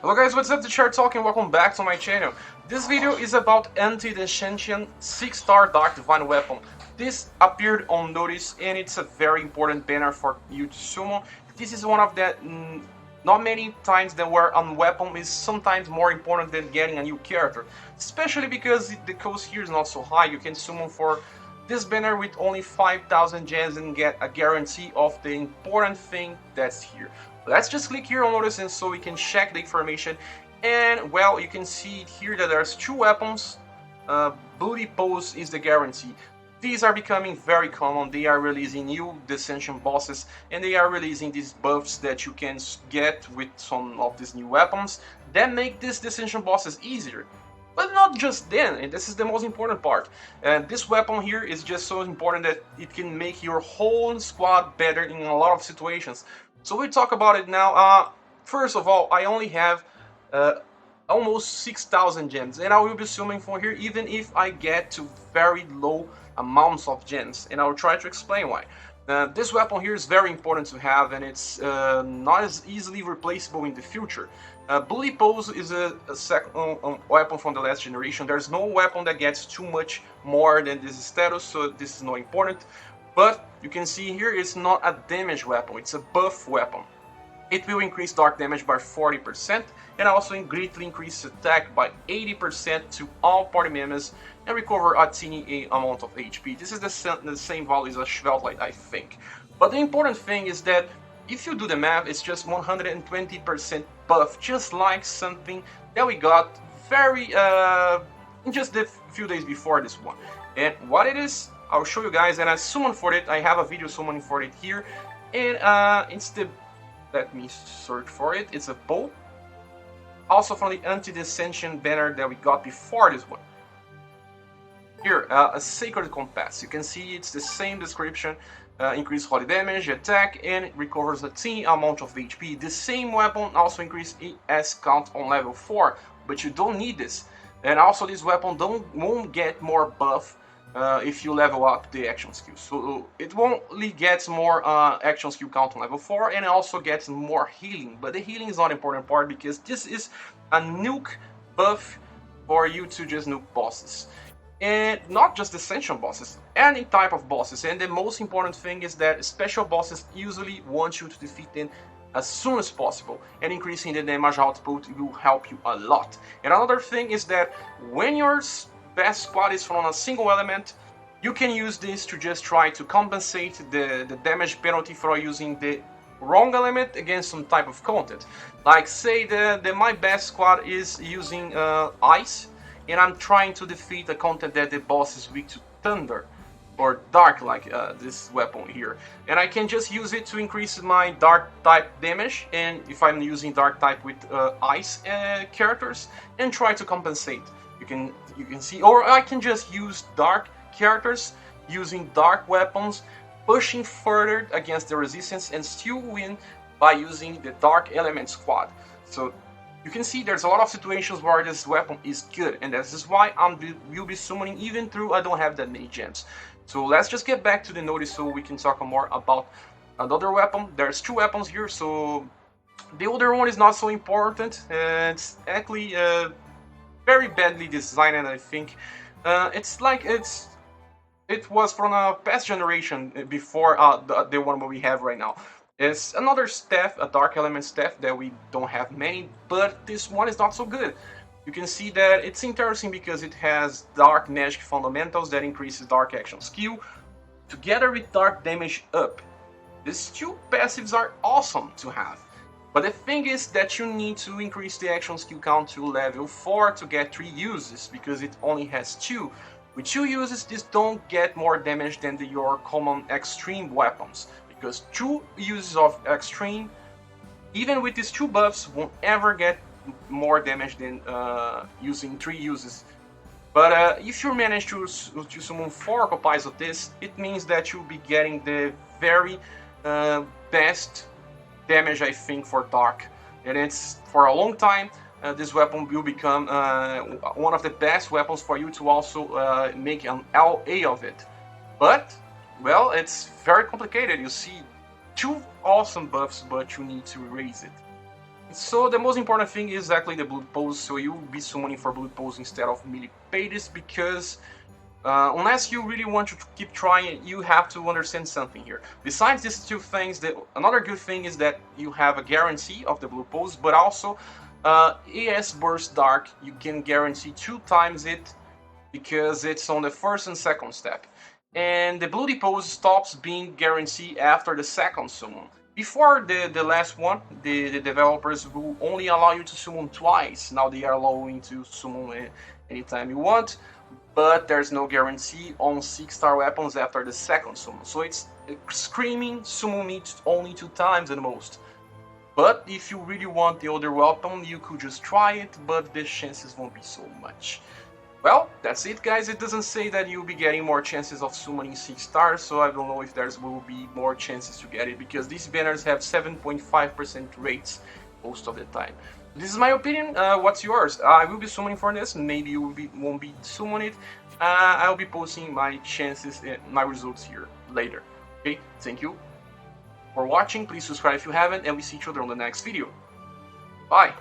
Hello guys, what's up? The Chart Talking, welcome back to my channel. This video is about Anti-Descention 6-star Dark Divine Weapon. This appeared on notice and it's a very important banner for you to summon. This is one of the not many times that where a weapon is sometimes more important than getting a new character. Especially because the cost here is not so high. You can summon for this banner with only 5,000 gems and get a guarantee of the important thing that's here. Let's just click here on notice and so we can check the information. And well, you can see here that there's two weapons. Bloody Pose is the guarantee. These are becoming very common. They are releasing new Descension bosses and they are releasing these buffs that you can get with some of these new weapons that make these Descension bosses easier. But not just then, and this is the most important part. This weapon here is just so important that it can make your whole squad better in a lot of situations. So we'll talk about it now. First of all, I only have almost 6,000 gems, and I will be summoning for here even if I get to very low amounts of gems, and I will try to explain why. This weapon here is very important to have, and it's not as easily replaceable in the future. Bloody Pose is a second weapon from the last generation. There's no weapon that gets too much more than this status, so this is not important. But you can see here it's not a damage weapon, it's a buff weapon. It will increase dark damage by 40% and also greatly increase attack by 80% to all party members and recover a teeny amount of HP. This is the same value as a Schwertlight, I think. But the important thing is that if you do the math, it's just 120% buff, just like something that we got very in just a few days before this one. And what it is, I'll show you guys, and I summon for it. I have a video summoning for it here, and it's the, let me search for it. It's a bow, also from the Anti-Descension banner that we got before this one. Here, a Sacred Compass. You can see it's the same description. Increase holy damage, attack, and it recovers a teeny amount of HP. The same weapon also increases ES count on level 4, but you don't need this. And also this weapon won't get more buff if you level up the action skill. So it only gets more action skill count on level 4 and it also gets more healing. But the healing is not an important part because this is a nuke buff for you to just nuke bosses. And not just Descension bosses, any type of bosses. And the most important thing is that special bosses usually want you to defeat them as soon as possible, and increasing the damage output will help you a lot. And another thing is that when your best squad is from a single element, you can use this to just try to compensate the damage penalty for using the wrong element against some type of content. Like say my best squad is using ice, and I'm trying to defeat a content that the boss is weak to thunder or dark, like this weapon here, and I can just use it to increase my dark type damage, and if I'm using dark type with ice characters, and try to compensate. You can see, or I can just use dark characters using dark weapons, pushing further against the resistance and still win by using the dark element squad. So you can see there's a lot of situations where this weapon is good, and this is why will be summoning even though I don't have that many gems. So let's just get back to the notice so we can talk more about another weapon. There's two weapons here, so the other one is not so important. It's actually very badly designed, I think. It was from a past generation before the one we have right now. It's another staff, a dark element staff that we don't have many, but this one is not so good. You can see that it's interesting because it has dark magic fundamentals that increases dark action skill together with dark damage up. These two passives are awesome to have, but the thing is that you need to increase the action skill count to level 4 to get 3 uses, because it only has 2. With 2 uses, this don't get more damage than your common extreme weapons, because 2 uses of extreme, even with these 2 buffs, won't ever get more damage than using 3 uses. But if you manage to summon 4 copies of this, it means that you'll be getting the very best damage, I think, for dark. And it's for a long time. This weapon will become one of the best weapons for you to also make an LA of it. But well, it's very complicated. You see 2 awesome buffs, but you need to erase it. So the most important thing is exactly the blood pose, so you'll be summoning for blood pose instead of millipedes, because unless you really want to keep trying, you have to understand something here. Besides these two things, another good thing is that you have a guarantee of the blue pose, but also AS Burst Dark, you can guarantee 2 times it, because it's on the first and second step. And the bloody pose stops being guaranteed after the second summon. Before the last one, the developers will only allow you to summon twice. Now they are allowing to summon anytime you want, but there's no guarantee on 6-star weapons after the second summon. So it's screaming summon me only 2 times at most. But if you really want the other weapon, you could just try it, but the chances won't be so much. Well, that's it, guys. It doesn't say that you'll be getting more chances of summoning 6 stars, so I don't know if there will be more chances to get it, because these banners have 7.5% rates most of the time. This is my opinion. What's yours? I will be summoning for this. Maybe you won't be summoning it. I'll be posting my chances, my results here later. Okay, thank you for watching. Please subscribe if you haven't, and we see each other on the next video. Bye!